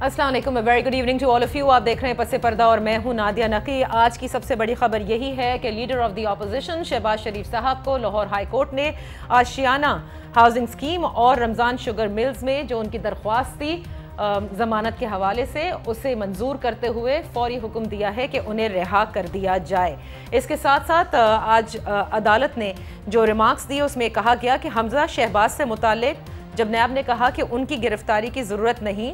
अस्सलाम वालेकुम, very good evening to all of you. आप देख रहे हैं पसे पर्दा और मैं हूं नादिया नकी। आज की सबसे बड़ी खबर यही है कि leader of the opposition Shahbaz Sharif साहब को लाहौर हाई कोर्ट ने आशियाना हाउसिंग स्कीम और रमज़ान शुगर मिल्स में जो उनकी दरख्वास्त थी ज़मानत के हवाले से, उसे मंजूर करते हुए फौरी हुक्म दिया है कि उन्हें रिहा कर दिया जाए। इसके साथ साथ आज अदालत ने जो रिमार्क्स दिए उसमें कहा गया कि हमजा शहबाज से मुताल्लिक जब नैब ने कहा कि उनकी गिरफ्तारी की ज़रूरत नहीं,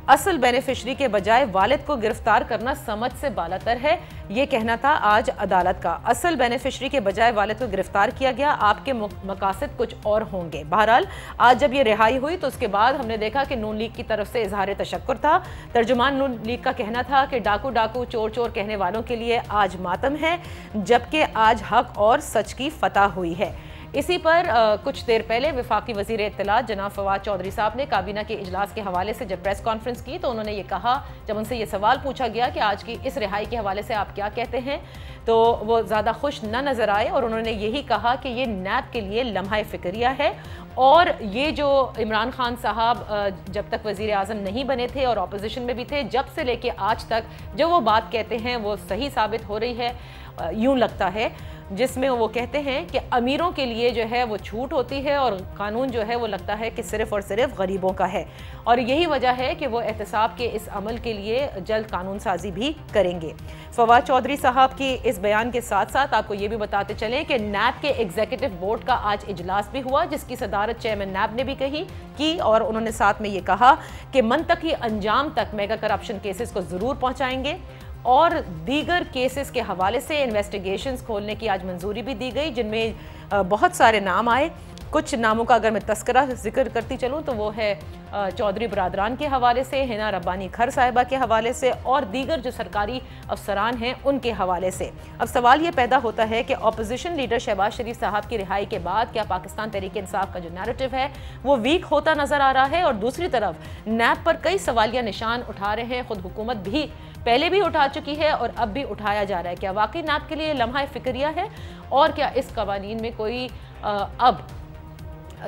असल बेनिफिशरी के बजाय वालिद को गिरफ्तार करना समझ से बालातर है, ये कहना था आज अदालत का। असल बेनिफिशरी के बजाय वालिद को गिरफ्तार किया गया, आपके मकासद कुछ और होंगे। बहरहाल आज जब ये रिहाई हुई तो उसके बाद हमने देखा कि नून लीग की तरफ से इजहार तशक्कुर था। तर्जुमान नून लीग का कहना था कि डाकू डाकू चोर चोर कहने वालों के लिए आज मातम है, जबकि आज हक और सच की फतह हुई है। इसी पर कुछ देर पहले वफाकी वज़ीर इत्तलात जनाब फवाद चौधरी साहब ने काबीना के इजलास के हवाले से जब प्रेस कॉन्फ्रेंस की तो उन्होंने ये कहा, जब उनसे ये सवाल पूछा गया कि आज की इस रिहाई के हवाले से आप क्या कहते हैं, तो वो ज़्यादा खुश न नज़र आए और उन्होंने यही कहा कि ये नैब के लिए लम्हा फ़िक्रिया है और ये जो इमरान खान साहब जब तक वज़ीर आज़म नहीं बने थे और अपोजिशन में भी थे, जब से लेके आज तक जो वो बात कहते हैं वो सही साबित हो रही है। यूँ लगता है जिसमें वो कहते हैं कि अमीरों के लिए जो है वो छूट होती है और कानून जो है वो लगता है कि सिर्फ़ और सिर्फ गरीबों का है, और यही वजह है कि वो एहतसाब के इस अमल के लिए जल्द कानून साजी भी करेंगे। फवाद चौधरी साहब की इस बयान के साथ साथ आपको ये भी बताते चलें कि नैब के एग्जीक्यूटिव बोर्ड का आज इजलास भी हुआ, जिसकी सदारत चेयरमैन नैब ने भी की और उन्होंने साथ में ये कहा कि मंतकी अंजाम तक मेगा करप्शन केसेस को ज़रूर पहुँचाएंगे और दीगर केसेस के हवाले से इन्वेस्टिगेशंस खोलने की आज मंजूरी भी दी गई, जिनमें बहुत सारे नाम आए। कुछ नामों का अगर मैं तस्करा जिक्र करती चलूँ तो वो है चौधरी बरादरान के हवाले से, हिना रब्बानी खर साहिबा के हवाले से और दीगर जो सरकारी अफसरान हैं उनके हवाले से। अब सवाल ये पैदा होता है कि अपोजिशन लीडर शहबाज शरीफ साहब की रिहाई के बाद क्या पाकिस्तान तहरीक इंसाफ का जो नैरेटिव है वो वीक होता नज़र आ रहा है, और दूसरी तरफ नैब पर कई सवालिया निशान उठा रहे हैं, खुद हुकूमत भी पहले भी उठा चुकी है और अब भी उठाया जा रहा है। क्या वाकई नैब के लिए लम्हा फ़िक्रिया है और क्या इस कवानीन में कोई अब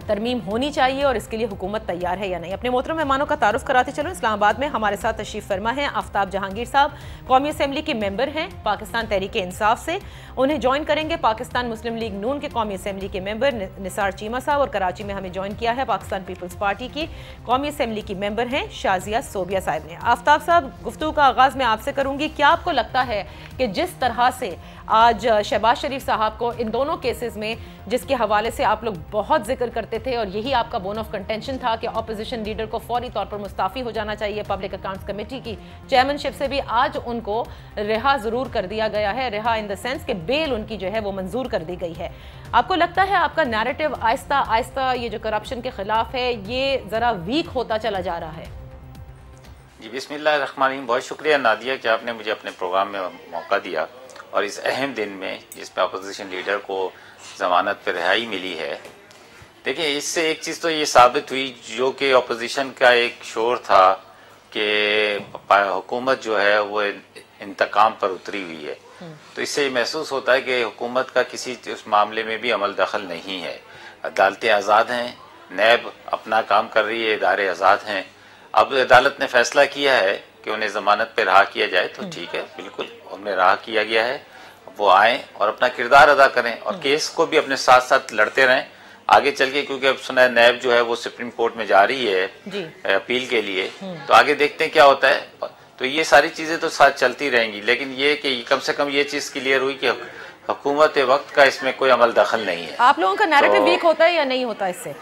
तरमीम होनी चाहिए और इसके लिए हुकूमत तैयार है या नहीं? अपने मोहतरम मेहमानों का तारुफ कराते चलो। इस्लामाबाद में हमारे साथ तशरीफ़ फरमा हैं आफ्ताब जहांगीर साहब, कौमी असम्बली के मेंबर हैं पाकिस्तान तहरीक इंसाफ से। उन्हें ज्वाइन करेंगे पाकिस्तान मुस्लिम लीग नून के कौमी असम्बली के मेंबर निसार चीमा साहब, और कराची में हमें ज्वाइन किया है पाकिस्तान पीपल्स पार्टी की कौमी असम्बली की मेंबर हैं शाजिया सोबिया साहब ने। आफ्ताब साहब, गुफ्तगू का आगाज़ मैं आपसे करूँगी। क्या आपको लगता है कि जिस तरह से आज शहबाज शरीफ साहब को इन दोनों केसेस में, जिसके हवाले से आप लोग बहुत जिक्र करते थे और यही आपका बोन ऑफ कंटेंशन था कि अपोजिशन लीडर को फौरी तौर पर मुस्ताफ़ी हो जाना चाहिए पब्लिक अकाउंट्स कमेटी की चेयरमैनशिप से भी, आज उनको रिहा ज़रूर कर दिया गया है, रिहा इन द सेंस कि बेल उनकी जो है वो मंजूर कर दी गई है। आपको लगता है आपका नैरेटिव आहिस्ता आहिस्ता ये जो करप्शन के खिलाफ है ये ज़रा वीक होता चला जा रहा है? जी बिस्मिल्लाहिर्रहमानिर्रहीम, बहुत शुक्रिया नादिया कि आपने मुझे अपने प्रोग्राम में मौका दिया और इस अहम दिन में जिसमें अपोजिशन लीडर को ज़मानत पर रिहाई मिली है। देखिए, इससे एक चीज़ तो ये साबित हुई जो कि अपोजिशन का एक शोर था कि हुकूमत जो है वो इंतकाम पर उतरी हुई है, तो इससे ये महसूस होता है कि हुकूमत का किसी उस मामले में भी अमल दखल नहीं है। अदालतें आज़ाद हैं, नैब अपना काम कर रही है, इदारे आज़ाद हैं। अब अदालत ने फैसला किया है कि उन्हें ज़मानत पर रहा किया जाए, तो ठीक है, बिल्कुल उन्हें रहा किया गया है, वो आएँ और अपना किरदार अदा करें और केस को भी अपने साथ साथ लड़ते रहें आगे चल के, क्योंकि अब सुना है नैब जो है वो सुप्रीम कोर्ट में जा रही है अपील के लिए, तो आगे देखते हैं क्या होता है। तो ये सारी चीज़ें तो साथ चलती रहेंगी, लेकिन ये कि कम से कम ये चीज़ क्लियर हुई कि हुकूमत वक्त का इसमें कोई अमल दखल नहीं है। आप लोगों का नैरेटिव वीक होता है या नहीं होता इससे?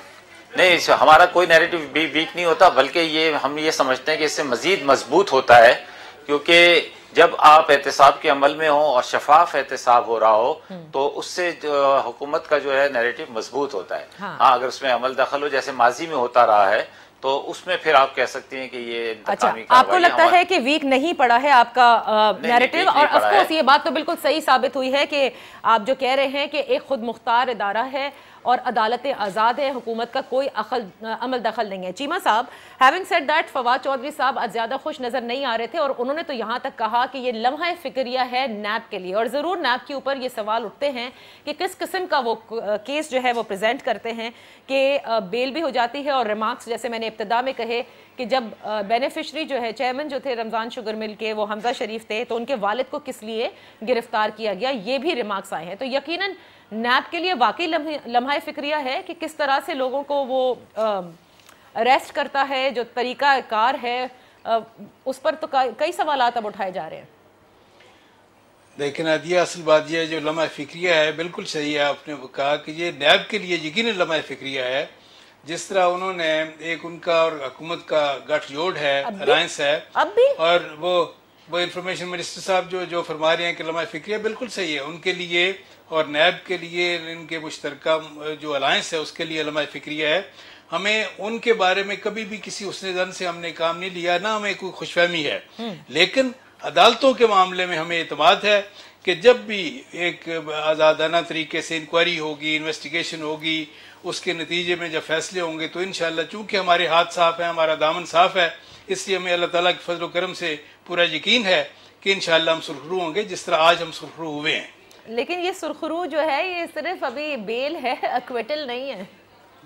नहीं, हमारा कोई नैरेटिव वीक नहीं होता, बल्कि ये हम ये समझते हैं कि इससे मजीद मजबूत होता है, क्योंकि जब आप एहतसाब के अमल में हो और शफाफ एहतसाब हो रहा हो तो उससे हुकूमत का जो है नैरेटिव मजबूत होता है। हाँ, अगर उसमें अमल दखल हो जैसे माजी में होता रहा है तो उसमें फिर आप कह सकती हैं कि ये अच्छा, आपको लगता है कि वीक नहीं पड़ा है आपका नैरेटिव? और ऑफ कोर्स ये बात तो बिल्कुल सही साबित हुई है कि आप जो कह रहे हैं कि एक खुद मुख्तार इदारा है और अदालतें आज़ाद हैं, हुकूमत का कोई अमल दखल नहीं है। चीमा साहब, having said that, Fawad Chaudhry साहब आज ज़्यादा खुश नज़र नहीं आ रहे थे और उन्होंने तो यहाँ तक कहा कि ये लम्हा फिक्रिया है नैब के लिए, और ज़रूर नैब के ऊपर ये सवाल उठते हैं कि किस किस्म का वो केस जो है वो प्रेजेंट करते हैं कि बेल भी हो जाती है, और रिमार्क्स जैसे मैंने इब्तिदा में कहे कि जब बेनिफिशरी जो है चेयरमैन जो थे रमज़ान शुगर मिल के, वो हमजा शरीफ थे, तो उनके वालिद को किस लिए गिरफ्तार किया गया, ये भी रिमार्क्स आए हैं। तो यकीनन नैब के लिए वाकई लम्हा फिक्रिया है कि किस तरह से लोगों को वो अरेस्ट करता है, जो तरीका कार है उस पर तो कई सवालात अब उठाए जा रहे हैं। देखिए नादिया, असल बात यह है, जो लम्हा फिक्रिया है बिल्कुल सही है, आपने कहा कि ये नैब के लिए यकीनन लम्हा फिक्रिया है। जिस तरह उन्होंने एक उनका और हुकूमत का गठजोड़ है, अलायंस है, अब भी, और वो इंफॉर्मेशन मिनिस्टर साहब जो फरमा रहे हैं कि लम्हा फिक्रिया बिल्कुल सही है उनके लिए और नैब के लिए, इनके मुश्तरका जो अलायंस है उसके लिए लम्हा फिक्रिया है। हमें उनके बारे में कभी भी किसी हुस्न ज़न से हमने काम नहीं लिया, ना हमें कोई खुशफहमी है, लेकिन अदालतों के मामले में हमें एतमाद है कि जब भी एक आज़ादाना तरीके से इंक्वायरी होगी, इन्वेस्टिगेशन होगी, उसके नतीजे में जब फैसले होंगे तो इंशाअल्लाह, चूँकि हमारे हाथ साफ है, हमारा दामन साफ है, इसलिए हमें अल्लाह ताला के फजल व करम से पूरा यकीन है कि इंशाअल्लाह हम सुरखरू होंगे जिस तरह आज हम सुरखरू हुए हैं। लेकिन ये सुरखरू जो है ये सिर्फ अभी बेल है, एक्विटल नहीं है।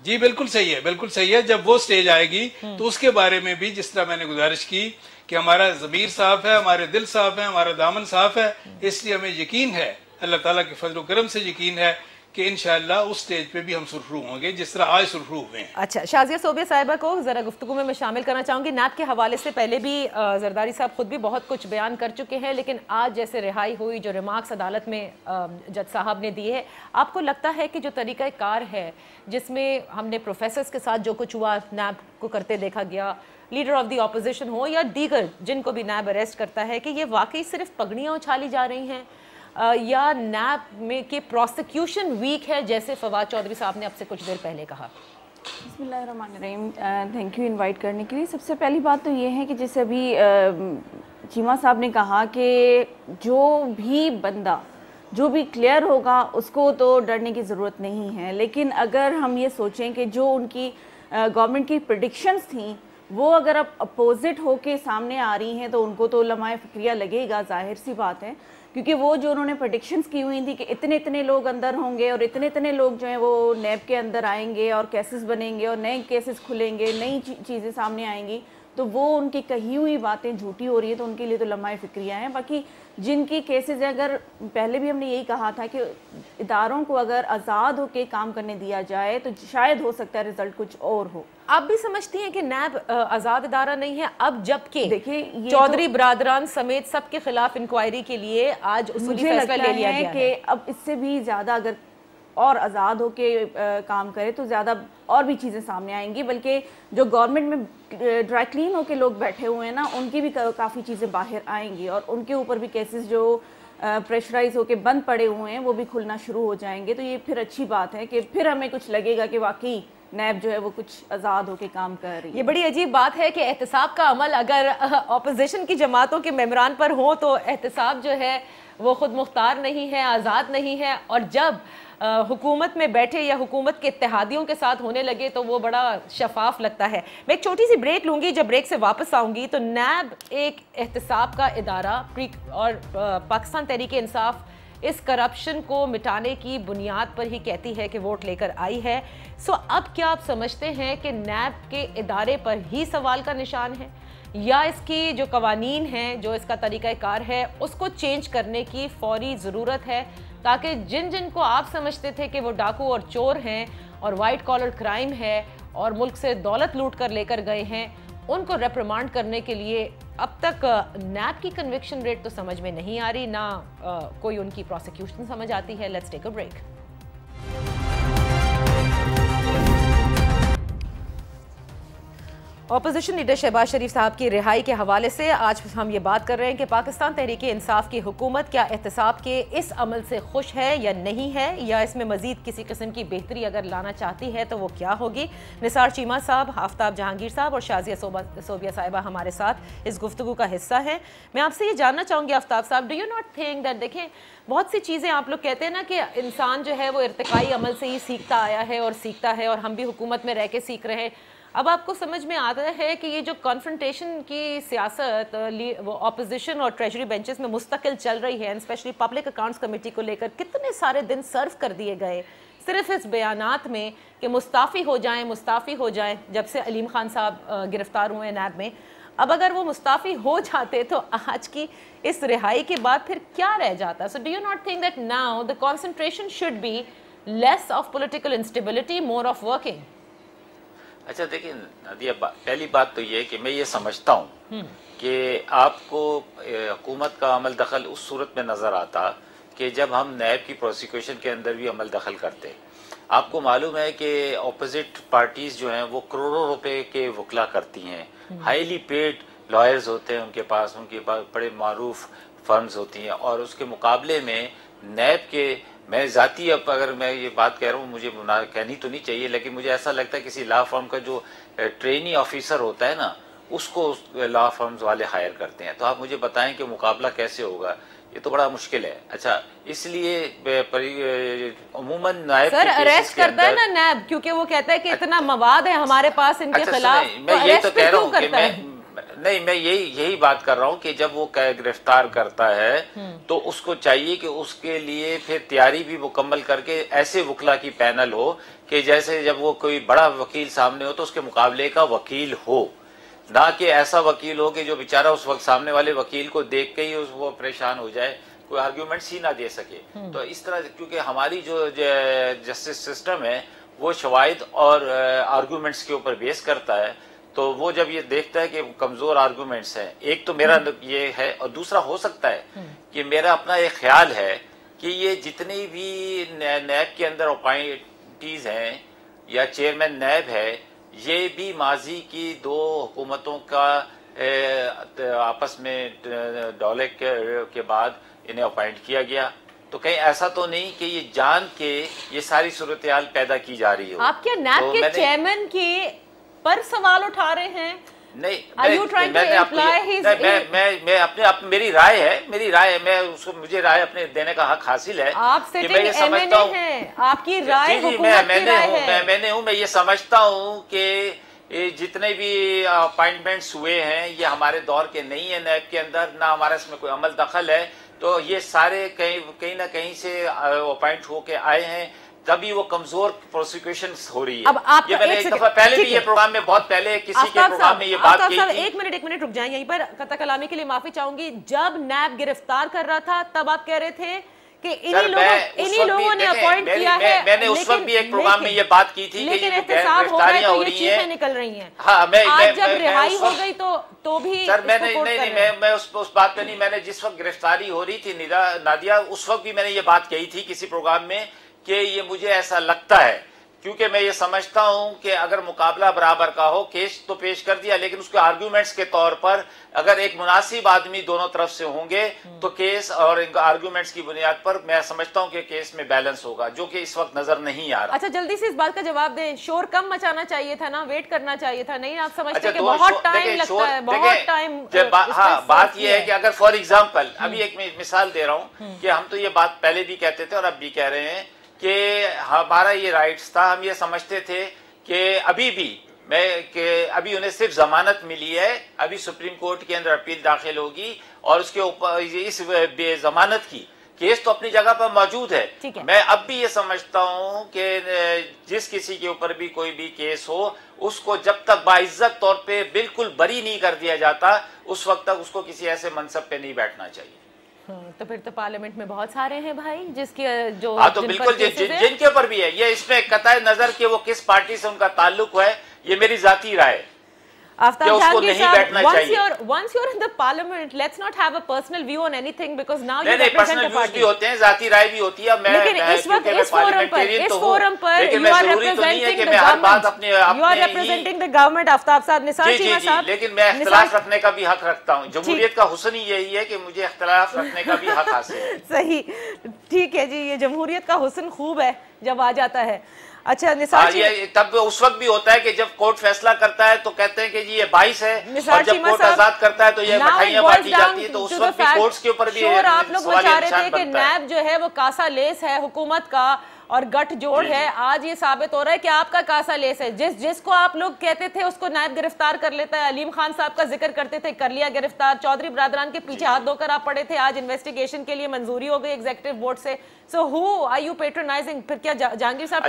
जी बिल्कुल सही है, बिल्कुल सही है। जब वो स्टेज आएगी तो उसके बारे में भी जिस तरह मैंने गुजारिश की कि हमारा ज़मीर साफ है, हमारे दिल साफ है, हमारा दामन साफ है, इसलिए हमें यकीन है, अल्लाह ताला के फजल व करम से यकीन है कि इंशाअल्लाह उस स्टेज पे भी हम सुरखरू होंगे जिस तरह आज सुरखरू हुए हैं। अच्छा, शाजिया सोबिया साहिबा को ज़रा गुफ्तगू में मैं शामिल करना चाहूँगी। नैब के हवाले से पहले भी जरदारी साहब खुद भी बहुत कुछ बयान कर चुके हैं, लेकिन आज जैसे रिहाई हुई, जो रिमार्क्स अदालत में जज साहब ने दिए है, आपको लगता है कि जो तरीक़ाकार है जिसमें हमने प्रोफेसर्स के साथ जो कुछ हुआ नैब को करते देखा गया, लीडर ऑफ द ऑपोजिशन हो या दीगर जिनको भी नैब अरेस्ट करता है, कि ये वाकई सिर्फ पगड़ियाँ उछाली जा रही हैं या नैब में कि प्रोसिक्यूशन वीक है, जैसे फवाद चौधरी साहब ने आपसे कुछ देर पहले कहा? बिस्मिल्लाहिर्रहमानिर्रहीम, थैंक यू इनवाइट करने के लिए। सबसे पहली बात तो ये है कि जैसे अभी चीमा साहब ने कहा कि जो भी बंदा जो भी क्लियर होगा उसको तो डरने की ज़रूरत नहीं है, लेकिन अगर हम ये सोचें कि जो उनकी गवर्नमेंट की प्रेडिक्शंस थी वो अगर अब अपोजिट होके सामने आ रही हैं तो उनको तो लम्हा फिक्रिया लगेगा, जाहिर सी बात है, क्योंकि वो जो उन्होंने प्रेडिक्शंस की हुई थी कि इतने इतने लोग अंदर होंगे और इतने इतने लोग जो हैं वो नैब के अंदर आएंगे और केसेस बनेंगे और नए केसेस खुलेंगे, नई चीज़ें सामने आएंगी, तो वो उनकी कही हुई बातें झूठी हो रही है, तो उनके लिए तो लम्हा फिक्रिया हैं। बाकी जिनकी केसेस हैं, अगर पहले भी हमने यही कहा था कि इदारों को अगर आज़ाद होकर काम करने दिया जाए तो शायद हो सकता है रिजल्ट कुछ और हो। आप भी समझती हैं कि नैब आज़ाद इदारा नहीं है अब, जबकि देखिए चौधरी बरादरान समेत सबके खिलाफ इंक्वायरी के लिए आज उसूली फैसला ले लिया गया है कि अब इससे भी ज़्यादा अगर और आज़ाद होके काम करे तो ज़्यादा और भी चीज़ें सामने आएंगी, बल्कि जो गवर्नमेंट में ड्राई क्लीन होके लोग बैठे हुए हैं ना, उनकी भी काफ़ी चीज़ें बाहर आएंगी और उनके ऊपर भी केसेस जो प्रेशराइज होके बंद पड़े हुए हैं वो भी खुलना शुरू हो जाएंगे। तो ये फिर अच्छी बात है कि फिर हमें कुछ लगेगा कि वाकई नैब जो है वो कुछ आज़ाद होके काम कर रही है। ये बड़ी अजीब बात है कि एहतसाब का अमल अगर अपोजिशन की जमातों के मेम्बरान पर हो तो एहतसाब जो है वो खुद मुख्तार नहीं है, आज़ाद नहीं है, और जब हुकूमत में बैठे या हुकूमत के इत्तेहादियों के साथ होने लगे तो वो बड़ा शफाफ लगता है। मैं एक छोटी सी ब्रेक लूँगी, जब ब्रेक से वापस आऊँगी तो नैब एक एहतसाब का इदारा और पाकिस्तान तहरीक इंसाफ इस करप्शन को मिटाने की बुनियाद पर ही कहती है कि वोट लेकर आई है। सो अब क्या आप समझते हैं कि नैब के इदारे पर ही सवाल का निशान है या इसकी जो कवानीन हैं, जो इसका तरीक़ाकार है, उसको चेंज करने की फौरी ज़रूरत है, ताकि जिन जिन को आप समझते थे कि वो डाकू और चोर हैं और वाइट कॉलर क्राइम है और मुल्क से दौलत लूट कर लेकर गए हैं, उनको रेप्रिमांड करने के लिए अब तक नैब की कन्विक्शन रेट तो समझ में नहीं आ रही, ना कोई उनकी प्रोसिक्यूशन समझ आती है। Let's take a break. Opposition leader Shahbaz Sharif साहब की रिहाई के हवाले से आज हम ये बात कर रहे हैं कि पाकिस्तान तहरीक इंसाफ की हुकूमत क्या एहतसाब के इस अमल से खुश है या नहीं है, या इसमें मजीद किसी किस्म की बेहतरी अगर लाना चाहती है तो वो क्या होगी। निसार चीमा साहब, आफ्ताब जहांगीर साहब और शाजिया सोबिया साहिबा हमारे साथ इस गुफ्तगू का हिस्सा है। मैं आपसे ये जानना चाहूँगी आफ्ताब साहब, do you not think that, देखें बहुत सी चीज़ें आप लोग कहते हैं ना कि इंसान जो है वो इर्तिकाई अमल से ही सीखता आया है और सीखता है, और हम भी हुकूमत में रह के सीख रहे हैं। अब आपको समझ में आता है कि ये जो कॉन्फ्रंटेशन की सियासत वो ऑपोजिशन और ट्रेजरी बेंचेस में मुस्तकिल चल रही है, स्पेशली पब्लिक अकाउंट्स कमेटी को लेकर कितने सारे दिन सर्व कर दिए गए सिर्फ इस बयानात में कि मुस्ताफ़ी हो जाएं जब से अलीम खान साहब गिरफ्तार हुए नैब में। अब अगर वो मुस्ताफ़ी हो जाते तो आज की इस रिहाई के बाद फिर क्या रह जाता। So do you not think that now the concentration should be less of political instability, more of working? अच्छा देखिए नादिया, पहली बात तो ये कि मैं ये समझता हूँ कि आपको हुकूमत का अमल दखल उस सूरत में नज़र आता कि जब हम नैब की प्रोसिक्यूशन के अंदर भी अमल दखल करते। आपको मालूम है कि अपोजिट पार्टीज जो हैं वो करोड़ों रुपए के वकला करती हैं, हाईली पेड लॉयर्स होते हैं उनके पास बड़े मारूफ फर्म्स होती हैं, और उसके मुकाबले में नैब के, मैं ज़ाती अब अगर मैं ये बात कह रहा हूँ मुझे कहनी तो नहीं चाहिए, लेकिन मुझे ऐसा लगता है किसी लॉ फर्म का जो ट्रेनी ऑफिसर होता है ना, उसको लॉ फर्म्स वाले हायर करते हैं। तो आप मुझे बताएं कि मुकाबला कैसे होगा, ये तो बड़ा मुश्किल है। अच्छा, इसलिए अमूमन नायब सर अरेस्ट करता है ना नैब, क्योंकि वो कहता है कि इतना मवाद है हमारे पास इनके खिलाफ। मैं यही तो कह रहा हूँ कि मैं यही बात कर रहा हूँ कि जब वो गिरफ्तार करता है तो उसको चाहिए कि उसके लिए फिर तैयारी भी मुकम्मल करके ऐसे वकला की पैनल हो कि जैसे जब वो कोई बड़ा वकील सामने हो तो उसके मुकाबले का वकील हो, ना कि ऐसा वकील हो कि जो बेचारा उस वक्त सामने वाले वकील को देख के ही वो परेशान हो जाए, कोई आर्ग्यूमेंट्स ही ना दे सके। तो इस तरह, क्योंकि हमारी जो जस्टिस सिस्टम है वो शवाहिद और आर्ग्यूमेंट्स के ऊपर बेस करता है, तो वो जब ये देखता है कि कमजोर आर्गुमेंट्स हैं, एक तो मेरा ये है, और दूसरा हो सकता है कि मेरा अपना एक ख्याल है कि ये जितनी भी नैब के अंदर अपॉइंटीज हैं या चेयरमैन नैब है, ये भी माजी की दो हुकूमतों का आपस में डॉले के बाद इन्हें अपॉइंट किया गया। तो कहीं ऐसा तो नहीं कि ये जान के ये सारी सूरत हाल पैदा की जा रही हो। आप क्या नैब के चेयरमैन के पर सवाल उठा रहे हैं? नहीं, मेरी राय है, मैं उसको, मुझे राय अपने देने का हक हासिल है। आप सिटिंग एमएनए हैं, आपकी राय मैं ये समझता हूँ कि जितने भी अपॉइंटमेंट्स हुए हैं ये हमारे दौर के नहीं है नैब के अंदर, ना हमारा इसमें कोई अमल दखल है, तो ये सारे कहीं ना कहीं से अपॉइंट होके आए हैं, तभी वो कमजोर प्रोसिक्यूशन हो रही है। अब आप ये मैंने एक दफा पहले भी ये प्रोग्राम में, बहुत पहले किसी के प्रोग्राम में ये बात की थी। एक मिनट रुक जाएं, यहीं पर कता कलामी के लिए माफी चाहूंगी। जब नैब गिरफ्तार कर रहा था तब आप कह रहे थे कि इन्हीं लोगों ने अपॉइंट किया है। मैंने उस वक्त भी एक प्रोग्राम में ये बात की थी कि ये गिरफ्तारियां हो रही हैं, निकल रही हैं। हाँ, आज जब रिहाई हो गई तो भी सर मैं उस बात पे नहीं, मैंने जिस वक्त गिरफ्तारी हो रही थी नादिया, उस वक्त भी मैंने ये बात कही थी किसी प्रोग्राम में कि ये मुझे ऐसा लगता है, क्योंकि मैं ये समझता हूं कि अगर मुकाबला बराबर का हो, केस तो पेश कर दिया, लेकिन उसके आर्ग्यूमेंट्स के तौर पर अगर एक मुनासिब आदमी दोनों तरफ से होंगे तो केस और आर्ग्यूमेंट्स की बुनियाद पर मैं समझता हूं कि केस में बैलेंस होगा, जो कि इस वक्त नजर नहीं आ रहा। अच्छा, जल्दी से इस बात का जवाब दें, शोर कम मचाना चाहिए था ना, वेट करना चाहिए था? नहीं, आप समझते हैं कि बहुत टाइम लगता है, बहुत टाइम। हाँ, बात यह है कि अगर फॉर एग्जाम्पल अभी एक मिसाल दे रहा हूँ कि हम तो ये बात पहले भी कहते थे और अब भी कह रहे हैं कि हमारा ये राइट्स था, हम ये समझते थे कि अभी उन्हें सिर्फ जमानत मिली है, अभी सुप्रीम कोर्ट के अंदर अपील दाखिल होगी और उसके ऊपर इस जमानत की केस तो अपनी जगह पर मौजूद है। मैं अब भी ये समझता हूँ कि जिस किसी के ऊपर भी कोई भी केस हो, उसको जब तक बाइज्जत तौर पे बिल्कुल बरी नहीं कर दिया जाता, उस वक्त तक उसको किसी ऐसे मनसब पे नहीं बैठना चाहिए। तो फिर तो पार्लियामेंट में बहुत सारे हैं भाई जिसके जो तो बिल्कुल जिनके ऊपर भी है, ये इसमें कतई नजर कि वो किस पार्टी से उनका ताल्लुक है, ये मेरी जाती राय है। आफ्ताब जहांगीर साहब, once you're in the parliament, let's not have a personal view on anything because now you represent the party. भी होते हैं, जाती राय भी होती है। लेकिन इस वक्त इस फोरम पर you are representing the government. You are representing the government, Aftab साहब, निसार चीमा साहब। लेकिन मैं इख्तिलाफ रखने का भी हक रखता हूँ। जमहूरियत का हुस्न ही यही है कि मुझे इख्तिलाफ रखने का भी हक हासिल है। सही, ठीक है जी, ये जमहूरियत का हुस्न खूब है जब आ जाता है। अच्छा निसार, तब उस वक्त भी होता है कि जब कोर्ट फैसला करता है तो कहते हैं कि जी ये 22 है, और जब कोर्ट आजाद करता है तो ये मिठाइयां बांटी जाती है, तो उस वक्त भी कोर्ट्स के ऊपर भी आप लोग बता रहे थे कि नैब जो है वो कासा लेस है हुकूमत का और गठ जोड़ है। आज ये साबित हो रहा है कि आपका कासा लेस है। जिसको आप लोग कहते थे उसको नायब गिरफ्तार कर लेता है। अलीम खान साहब का जिक्र करते थे, कर लिया गिरफ्तार। चौधरी बरादरान के पीछे हाथ धोकर आप पड़े थे, आज इन्वेस्टिगेशन के लिए मंजूरी हो गई एग्जीक्यूटिव बोर्ड से। So who are you patronising? फिर क्या जहांगीर साहब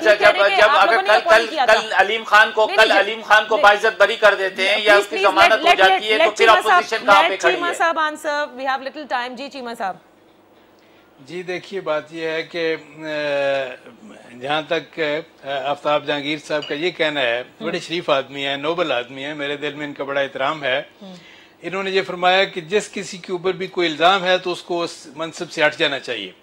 कल अलीम खान को बाइज्जत बरी कर देते हैं या उसकी जमानत हो जाती है तो फिर अपोजिशन कहां पे खड़ी है? चीमा साहब answer, we have little time. जी चीमा साहब। जी देखिए, बात यह है कि जहाँ तक आफ्ताब जहांगीर साहब का ये कहना है, बड़े शरीफ आदमी है, नोबल आदमी है, मेरे दिल में इनका बड़ा एहतराम है। इन्होंने ये फरमाया कि जिस किसी के ऊपर भी कोई इल्ज़ाम है तो उसको उस मनसब से हट जाना चाहिए।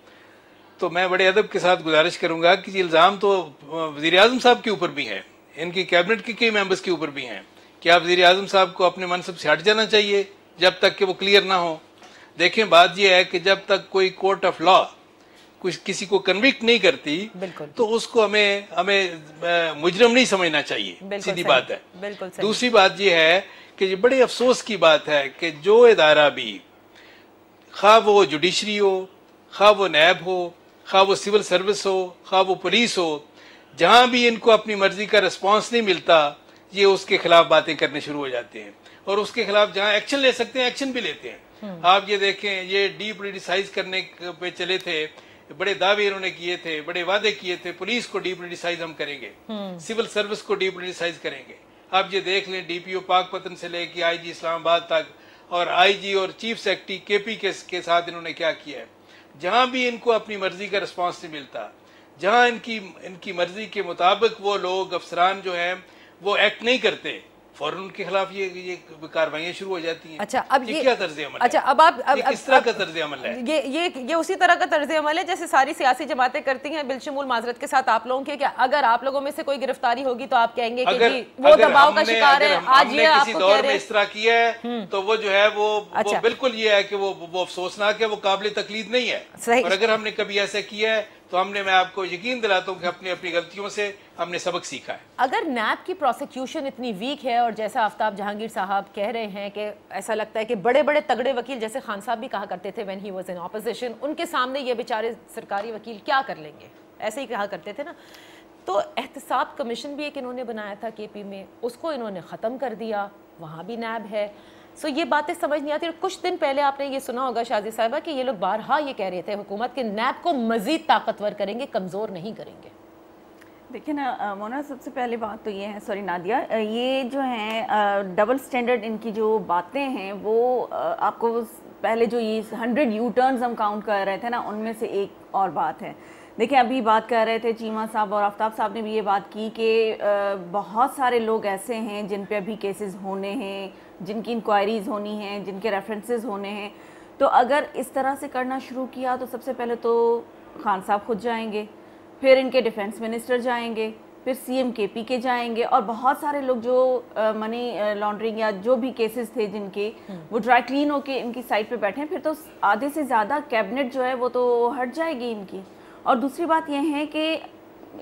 तो मैं बड़े अदब के साथ गुजारिश करूँगा कि ये इल्ज़ाम तो वज़ीर आज़म साहब के ऊपर भी है, इनकी कैबिनेट के कई मेंबर्स के ऊपर भी हैं कि आप वज़ीर आज़म साहब को अपने मनसब से हट जाना चाहिए जब तक कि वो क्लियर ना हो। देखें, बात यह है कि जब तक कोई कोर्ट ऑफ लॉ कुछ किसी को कन्विक्ट नहीं करती तो उसको हमें मुजरम नहीं समझना चाहिए, सीधी बात है। दूसरी बात यह है कि ये बड़े अफसोस की बात है कि जो इदारा भी, खा वो जुडिशरी हो, खा वो नैब हो, खा वो सिविल सर्विस हो, खा वो पुलिस हो, जहां भी इनको अपनी मर्जी का रिस्पॉन्स नहीं मिलता, ये उसके खिलाफ बातें करने शुरू हो जाते हैं और उसके खिलाफ जहां एक्शन ले सकते हैं एक्शन भी लेते हैं। आप ये देखें, ये डीपोलिटिसाइज करने पे चले थे, बड़े दावे इन्होंने किए थे, बड़े वादे किए थे, पुलिस को डीपोलिटिसाइज हम करेंगे, सिविल सर्विस को डीपोलिटिसाइज करेंगे। आप ये देख लें, डीपीओ पाकपतन से लेके आईजी इस्लामाबाद तक और आईजी और चीफ सेक्रेटरी केपी के साथ इन्होंने क्या किया है। जहां भी इनको अपनी मर्जी का रिस्पॉन्स नहीं मिलता, जहां इनकी मर्जी के मुताबिक वो लोग अफसरान जो हैं वो एक्ट नहीं करते, फौरन उनके खिलाफ ये कार्रवाइयां शुरू हो जाती हैं। अच्छा, अब ये क्या तर्ज अमल? अच्छा, अब आप किस तरह का तर्ज अमल है? ये उसी तरह का तर्ज अमल है जैसे सारी सियासी जमातें करती हैं, बिलशमूल माजरत के साथ आप लोगों के। क्या अगर आप लोगों में से कोई गिरफ्तारी होगी तो आप कहेंगे कि जी वो दबाव का शिकार है? आज ये किसी दौर में इस तरह किया है तो वो जो है वो बिल्कुल ये है कि वो अफसोसनाक है, वो काबिल तकलीद नहीं है। और अगर हमने कभी ऐसा किया है तो मैं आपको यकीन दिलाता हूँ कि अपनी गलतियों से हमने सबक सीखा है। अगर नैब की प्रोसिक्यूशन इतनी वीक है और जैसा आफ्ताब जहांगीर साहब कह रहे हैं कि ऐसा लगता है कि बड़े बड़े तगड़े वकील जैसे खान साहब भी कहा करते थे when he was in opposition, उनके सामने ये बेचारे सरकारी वकील क्या कर लेंगे, ऐसे ही कहा करते थे ना। तो एहतसाब कमीशन भी एक इन्होंने बनाया था केपी में, उसको इन्होंने ख़त्म कर दिया, वहाँ भी नैब है। सो ये बातें समझ नहीं आती। और कुछ दिन पहले आपने ये सुना होगा शाजी साहिबा कि ये लोग बारहा ये कह रहे थे हुकूमत के नैब को मजीद ताकतवर करेंगे, कमज़ोर नहीं करेंगे। देखिए ना मोना, सबसे पहले बात तो ये है, सॉरी नादिया, ये जो है डबल स्टैंडर्ड इनकी जो बातें हैं वो आपको पहले जो ये 100 यू टर्न्स हम काउंट कर रहे थे ना, उनमें से एक और बात है। देखिए, अभी बात कर रहे थे चीमा साहब और आफ्ताब साहब ने भी ये बात की कि बहुत सारे लोग ऐसे हैं जिन पे अभी केसेस होने हैं, जिनकी इंक्वायरीज़ होनी हैं, जिनके रेफरेंसेस होने हैं। तो अगर इस तरह से करना शुरू किया तो सबसे पहले तो खान साहब खुद जाएंगे, फिर इनके डिफेंस मिनिस्टर जाएंगे, फिर सीएम केपी के जाएंगे और बहुत सारे लोग जो मनी लॉन्ड्रिंग या जो भी केसेस थे जिनके वो ड्राई क्लीन होके इनकी साइड पे बैठे हैं, फिर तो आधे से ज़्यादा कैबिनेट जो है वो तो हट जाएगी इनकी। और दूसरी बात यह है कि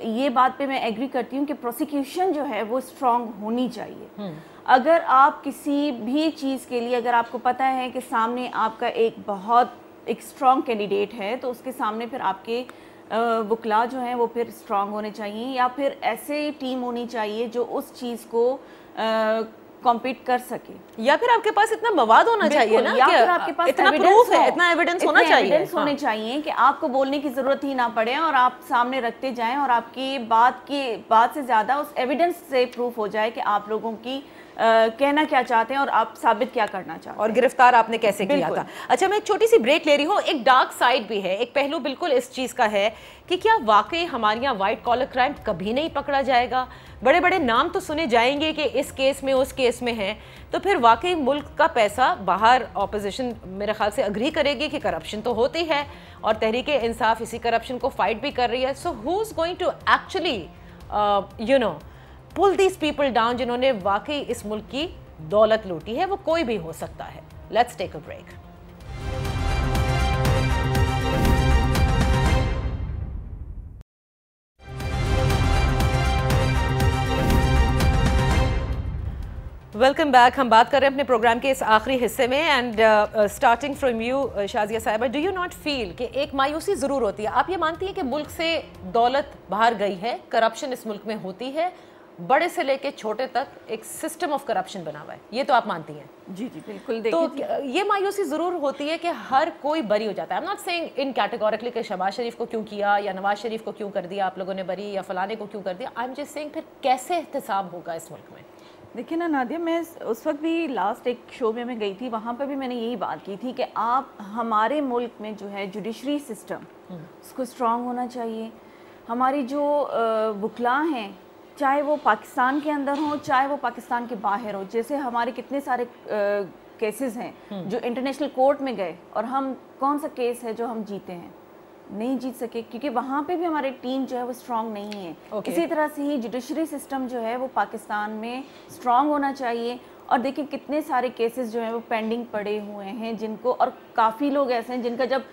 ये बात पे मैं एग्री करती हूँ कि प्रोसिक्यूशन जो है वो स्ट्रांग होनी चाहिए। अगर आप किसी भी चीज़ के लिए, अगर आपको पता है कि सामने आपका एक स्ट्रांग कैंडिडेट है, तो उसके सामने फिर आपके वकला जो हैं वो फिर स्ट्रांग होने चाहिए, या फिर ऐसे टीम होनी चाहिए जो उस चीज़ को कॉम्पीट कर सके, या फिर आपके पास इतना मवाद होना चाहिए ना, या फिर आपके पास इतना प्रूफ है, इतना एविडेंस होना चाहिए, एविडेंस होने चाहिए कि आपको बोलने की जरूरत ही ना पड़े और आप सामने रखते जाएं और आपकी बात से ज़्यादा उस एविडेंस से प्रूफ हो जाए कि आप लोगों की कहना क्या चाहते हैं और आप साबित क्या करना चाहते हैं और गिरफ्तार आपने कैसे किया था। अच्छा, मैं एक छोटी सी ब्रेक ले रही हूँ। एक डार्क साइड भी है, एक पहलू बिल्कुल इस चीज़ का है कि क्या वाकई हमारे यहाँ वाइट कॉलर क्राइम कभी नहीं पकड़ा जाएगा? बड़े बड़े नाम तो सुने जाएंगे कि इस केस में उस केस में हैं, तो फिर वाकई मुल्क का पैसा बाहर ऑपोजिशन मेरे ख्याल से अग्री करेगी कि करप्शन तो होती है और तहरीक इंसाफ इसी करप्शन को फाइट भी कर रही है। So who is going to actually you know pull these people down जिन्होंने वाकई इस मुल्क की दौलत लूटी है? वो कोई भी हो सकता है। Let's take a break. Welcome back. हम बात कर रहे हैं अपने प्रोग्राम के इस आखिरी हिस्से में and starting from you Shazia साहिबा, डू यू नॉट फील कि एक मायूसी ज़रूर होती है? आप ये मानती हैं कि मुल्क से दौलत बाहर गई है, करप्शन इस मुल्क में होती है, बड़े से लेके छोटे तक एक सिस्टम ऑफ करप्शन बना हुआ है, ये तो आप मानती हैं? जी जी बिल्कुल। तो ये मायूसी ज़रूर होती है कि हर कोई बरी हो जाता है। I am not saying in categorically कि शहबाज शरीफ को क्यों किया या नवाज शरीफ को क्यों कर दिया आप लोगों ने बरी या फलाने को क्यों कर दिया। आई एम जस्ट सेइंग फिर कैसे एहतसाब होगा इस मुल्क में? देखिए ना नादिया, मैं उस वक्त भी लास्ट एक शो में मैं गई थी, वहाँ पर भी मैंने यही बात की थी कि आप हमारे मुल्क में जो है जुडिशरी सिस्टम उसको स्ट्रांग होना चाहिए। हमारी जो वकला हैं, चाहे वो पाकिस्तान के अंदर हो चाहे वो पाकिस्तान के बाहर हो, जैसे हमारे कितने सारे केसेस हैं जो इंटरनेशनल कोर्ट में गए और हम कौन सा केस है जो हम जीते हैं? नहीं जीत सके, क्योंकि वहाँ पे भी हमारी टीम जो है वो स्ट्रांग नहीं है। इसी तरह से ही जुडिशरी सिस्टम जो है वो पाकिस्तान में स्ट्रांग होना चाहिए। और देखिए कितने सारे केसेस जो हैं वो पेंडिंग पड़े हुए हैं जिनको, और काफ़ी लोग ऐसे हैं जिनका जब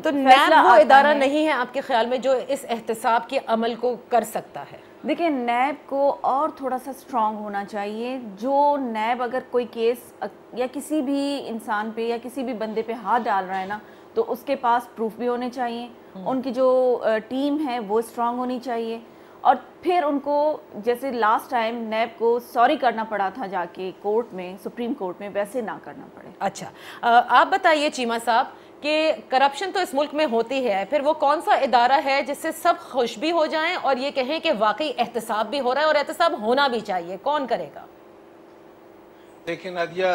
तो नैब वो इदारा नहीं है आपके ख्याल में जो इस एहतसाब के अमल को कर सकता है? देखिए नैब को और थोड़ा सा स्ट्रांग होना चाहिए। जो नैब अगर कोई केस या किसी भी इंसान पे या किसी भी बंदे पे हाथ डाल रहा है ना, तो उसके पास प्रूफ भी होने चाहिए। उनकी जो टीम है वो स्ट्रांग होनी चाहिए। और फिर उनको, जैसे लास्ट टाइम नैब को सॉरी करना पड़ा था जाके कोर्ट में, सुप्रीम कोर्ट में, वैसे ना करना पड़े। अच्छा, आप बताइए चीमा साहब कि करप्शन तो इस मुल्क में होती है, फिर वो कौन सा इदारा है जिससे सब खुश भी हो जाएं और ये कहें कि वाकई एहतसाब भी हो रहा है और एहतसाब होना भी चाहिए? कौन करेगा? लेकिन नादिया,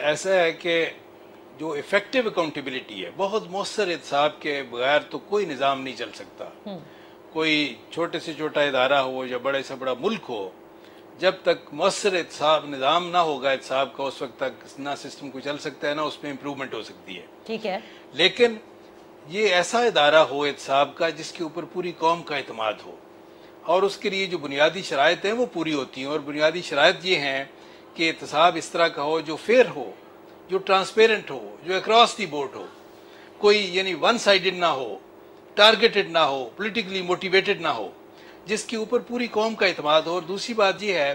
ऐसा है कि जो इफेक्टिव अकाउंटेबिलिटी है, बहुत मौसर एहतसाब के बगैर तो कोई निज़ाम नहीं चल सकता। कोई छोटे से छोटा इदारा हो या बड़े से बड़ा मुल्क हो, जब तक मौसर एहतसाब निज़ाम ना होगा एहतसाब का, उस वक्त तक ना सिस्टम को चल सकता है ना उसमें इम्प्रूवमेंट हो सकती है। ठीक है, लेकिन ये ऐसा इदारा हो एहतसाब का जिसके ऊपर पूरी कौम का एतमाद हो, और उसके लिए जो बुनियादी शराइत हैं वो पूरी होती हैं। और बुनियादी शराइत ये हैं कि एहतसाब इस तरह का हो जो फेयर हो, जो ट्रांसपेरेंट हो, जो अक्रॉस दी बोर्ड हो, कोई यानी वन साइडेड ना हो, टारगेटेड ना हो, पॉलिटिकली मोटिवेटेड ना हो, जिसके ऊपर पूरी कौम का एतमाद हो। और दूसरी बात यह है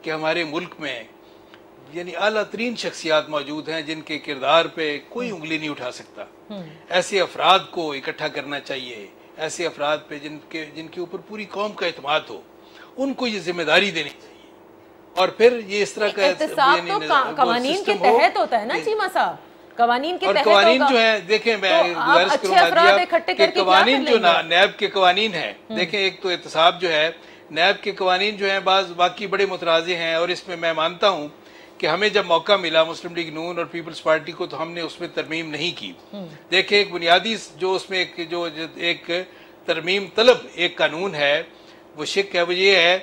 कि हमारे मुल्क में यानी आला तरीन शख्सियात मौजूद हैं जिनके किरदार पे कोई उंगली नहीं उठा सकता। ऐसे अफराद को इकट्ठा करना चाहिए, ऐसे अफराद पे जिनके ऊपर पूरी कौम का एतमाद हो, उनको ये जिम्मेदारी देनी चाहिए। और फिर ये इस तरह का एहतसाब तो कवानीन के तहत होता है ना चीमा साहब? कवानीन के तहत कवानीन जो है, देखें मैं गुजारिश करूंगा कि कवानीन जो नैब के कवानीन है, देखें एक तो एहतसाब जो है, नैब के कवानीन जो है बाकी बड़े मुतराज़े हैं। और इसमें मैं मानता हूँ कि हमें जब मौका मिला मुस्लिम लीग नून और पीपल्स पार्टी को, तो हमने उसमें तरमीम नहीं की। देखें एक बुनियादी जो उसमें एक तरमीम तलब एक कानून है, वो शिक है, वो ये है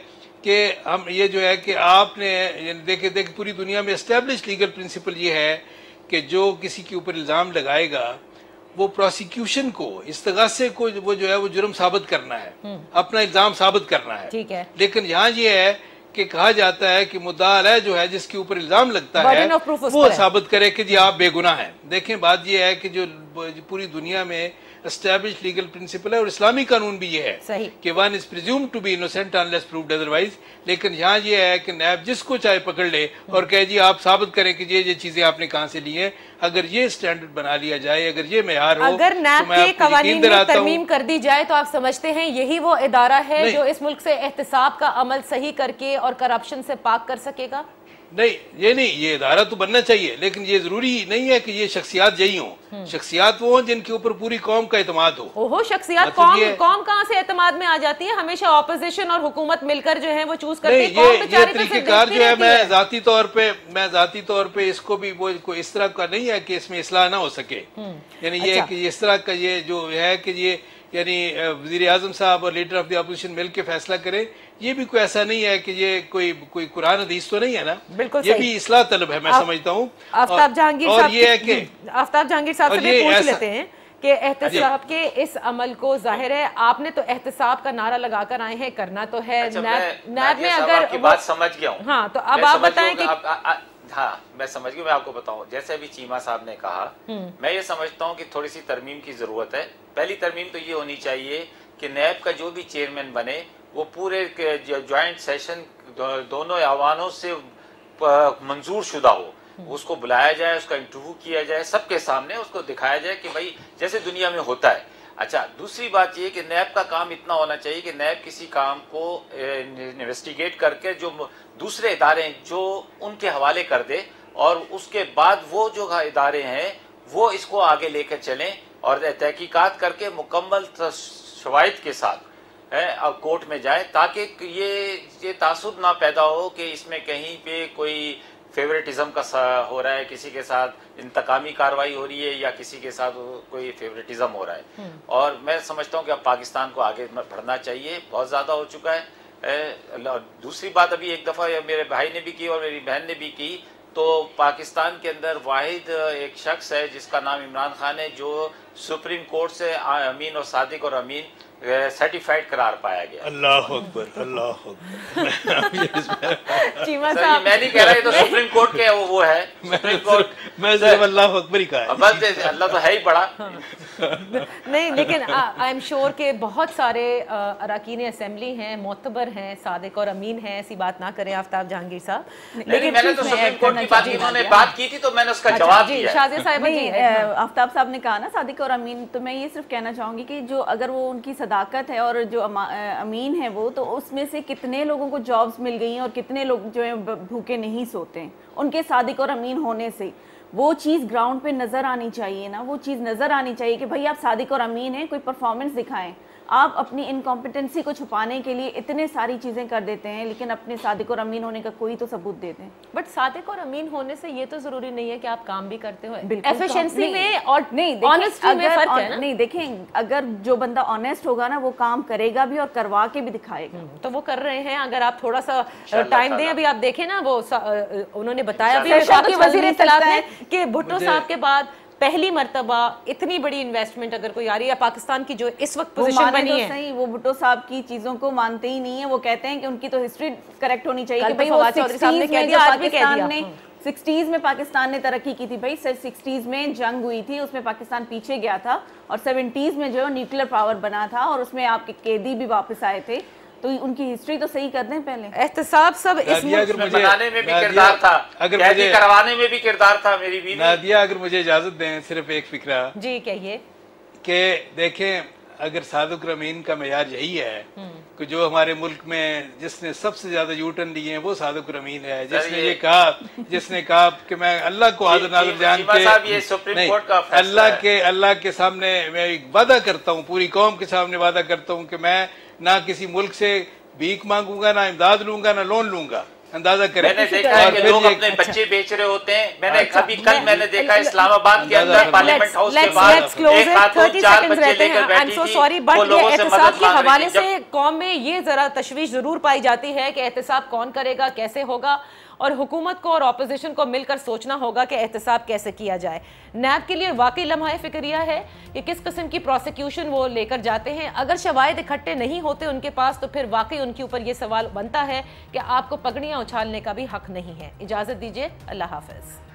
कि हम ये जो है कि आपने देखे पूरी दुनिया में एस्टेब्लिश लीगल प्रिंसिपल ये है कि जो किसी के ऊपर इल्ज़ाम लगाएगा वो प्रोसिक्यूशन को, इस्तगासे को, वो जो है वो जुर्म साबित करना है, अपना इल्ज़ाम साबित करना है। ठीक है। लेकिन यहाँ ये है कि कहा जाता है कि मुद्दा अलैह जो है जिसके ऊपर इल्ज़ाम लगता है वो साबित करे कि जी आप बेगुनाह हैं। देखें बात ये है कि जो पूरी दुनिया में एस्टैब्लिश लीगल प्रिंसिपल है और इस्लामी कानून भी ये है कि one is presumed to be innocent unless proved otherwise. लेकिन यहाँ ये है कि नैब जिसको चाहे पकड़ ले और कहे जी आप साबित करें कि ये चीजें आपने कहाँ से ली हैं। अगर ये स्टैंडर्ड बना लिया जाए, अगर ये मेयार हो, अगर नैब के कवानीन में तरमीम कर दी जाए तो आप समझते हैं यही वो इदारा है जो इस मुल्क से एहतसाब का अमल सही करके और करप्शन से पाक कर सकेगा? नहीं, ये इदारा तो बनना चाहिए, लेकिन ये जरूरी नहीं है कि ये शख्सियात यही हों। शख्सियात वो हों जिनके ऊपर पूरी कौम का एतमाद हो। ओहो, शख्सियात कौम कहाँ से एतमाद में आ जाती है? हमेशा ऑपोजिशन और हुकूमत मिलकर जो है वो चूज करती है। ये तरीकेकार जो है, मैं जाती तौर पे इसको भी वो कोई इस तरह का नहीं है कि इसमें इस्लाह ना हो सके। यानी ये कि इस तरह का ये जो है कि यानी वज़ीर आज़म साहब और लीडर ऑफ द अपोजिशन मिल के फैसला करें। ये भी कोई ऐसा नहीं है कि ये कोई कुरान हदीस तो नहीं है ना, बिल्कुल ये भी इस्लाह तलब है, मैं समझता हूँ। आफ्ताब जहांगीर साहब, ये है कि आफ्ताब जहांगीर साहब से भी पूछ लेते हैं कि एहतसाब के इस अमल को, जाहिर है आपने तो एहतसाब का नारा लगाकर आए हैं, करना तो है। नैब में अगर आपकी बात समझ गया हूँ, हाँ, तो अब आप बताएं कि हाँ मैं समझ गया। मैं आपको बताऊं, जैसे अभी चीमा साहब ने कहा, मैं ये समझता हूं कि थोड़ी सी तरमीम की जरूरत है। पहली तरमीम तो ये होनी चाहिए कि नैब का जो भी चेयरमैन बने वो पूरे ज्वाइंट सेशन दोनों ऐवानों से मंजूर शुदा हो, उसको बुलाया जाए, उसका इंटरव्यू किया जाए, सबके सामने उसको दिखाया जाए कि भाई जैसे दुनिया में होता है। अच्छा, दूसरी बात ये कि नैब का काम इतना होना चाहिए कि नैब किसी काम को इन्वेस्टिगेट करके जो दूसरे इदारे जो उनके हवाले कर दे, और उसके बाद वो जो इदारे हैं वो इसको आगे लेकर चलें और तहकीकात करके मुकम्मल शवाहिद के साथ कोर्ट में जाए, ताकि ये तासुब ना पैदा हो कि इसमें कहीं पे कोई फेवरेटिज्म का हो रहा है, किसी के साथ इंतकामी कार्रवाई हो रही है या किसी के साथ कोई फेवरेटिज्म हो रहा है। और मैं समझता हूँ कि अब पाकिस्तान को आगे बढ़ना चाहिए, बहुत ज़्यादा हो चुका है। दूसरी बात अभी एक दफ़ा मेरे भाई ने भी की और मेरी बहन ने भी की, तो पाकिस्तान के अंदर वाहिद एक शख्स है जिसका नाम इमरान खान है, जो सुप्रीम कोर्ट से अमीन और सादिक और अमीन सर्टिफाइड करार पाया गया। अल्लाह अकबर, अल्लाह अकबर। चीमा साहब, मैं नहीं कह रहा, ये तो सुप्रीम कोर्ट के वो है, सुप्रीम कोर्ट। मैं सिर्फ अल्लाह अकबर ही कहा है, बस अल्लाह तो है ही बड़ा। नहीं, लेकिन आई एम श्योर के बहुत सारे अरकान असेंबली हैं, मोतबर हैं, सादिक और अमीन हैं, ऐसी बात ना करें आफ्ताब जहांगीर साहब। लेकिन मैंने तो सुप्रीम कोर्ट की बात, इन्होंने बात की थी तो मैंने उसका जवाब दिया। शाज़िया साहिबा जी, आफ्ताब साहब ने कहा ना सादिक और अमीन, तो मैं ये सिर्फ कहना चाहूँगी कि जो अगर वो उनकी सदाकत है और जो अमीन है वो, तो उसमें से कितने लोगों को जॉब्स मिल गई हैं और कितने लोग जो है भूखे नहीं सोते हैं उनके सादिक और अमीन होने से। वो चीज़ ग्राउंड पे नज़र आनी चाहिए ना, वो चीज़ नज़र आनी चाहिए कि भाई आप सादिक और अमीन हैं, कोई परफॉर्मेंस दिखाएं। आप अपनी इनकॉम्पिटेंसी को छुपाने के लिए इतने सारी चीज़ें कर देते हैं, लेकिन अपने सादिक और अमीन होने का कोई तो सबूत दे दें। बट सादिक और अमीन होने से ये तो जरूरी नहीं है कि आप काम भी करते हो। एफिशिएंसी में और नहीं, ऑनेस्टी में फर्क है ना। नहीं, देखें, अगर जो बंदा ऑनेस्ट होगा ना वो काम करेगा भी और करवा के भी दिखाएगा। तो वो कर रहे हैं, अगर आप थोड़ा सा टाइम दें। अभी आप देखें ना, वो उन्होंने बताया भी वज़ीर इत्तलात ने कि भुट्टो साहब के बाद पहली मर्तबा इतनी बड़ी इन्वेस्टमेंट अगर कोई आ रही है पाकिस्तान की, जो इस वक्त पोजीशन बनी है। सही, वो भुट्टो साहब की चीजों को मानते ही नहीं है। वो कहते हैं कि उनकी तो हिस्ट्री करेक्ट होनी चाहिए कि भाई वो 60s में पाकिस्तान ने तरक्की की थी। भाई 60s में जंग हुई थी, उसमें पाकिस्तान पीछे गया था, और 70s में जो न्यूक्लियर पावर बना था और उसमें आपके कैदी भी वापस आए थे। तो उनकी हिस्ट्री तो सही कर दें पहले। एहतसाब सब इस बनाने में भी किरदार था, कैदी करवाने में भी किरदार था। मेरी बीवी नादिया, अगर मुझे इजाजत दें, सिर्फ एक फिक्रा जी कहिए कि देखें, अगर सादिक और अमीन का मेयार यही है कि जो हमारे मुल्क में जिसने सबसे ज्यादा यूटर्न लिए हैं वो सादिक और अमीन है, जिसने कहा कि मैं अल्लाह को हाज़िर नाज़िर जान के नहीं, अल्लाह के सामने मैं एक वादा करता हूँ, पूरी कौम के सामने वादा करता हूँ कि मैं ना किसी मुल्क से भीख मांगूंगा, ना इमदाद लूंगा, ना लोन लूंगा। अंदाजा करें। मैंने देखा है कि लोग अपने बच्चे बेच रहे होते हैं। मैंने अभी कल मैंने देखा इस्लामाबाद के अंदर पार्लियामेंट हाउस के बाहर एक हाथ 4 बच्चे लेकर बैठी थी। बट ये एहतसाब के हवाले से कौम में ये जरा तशवीश जरूर पाई जाती है कि एहतसाब कौन करेगा, कैसे होगा, और हुकूमत को और ऑपोजिशन को मिलकर सोचना होगा कि एहतसाब कैसे किया जाए। नैब के लिए वाकई लम्हा फिक्रिया है कि किस किस्म की प्रोसिक्यूशन वो लेकर जाते हैं। अगर शवाहिद इकट्ठे नहीं होते उनके पास तो फिर वाकई उनके ऊपर ये सवाल बनता है कि आपको पगड़ियाँ उछालने का भी हक नहीं है। इजाज़त दीजिए, अल्लाह हाफ़िज़।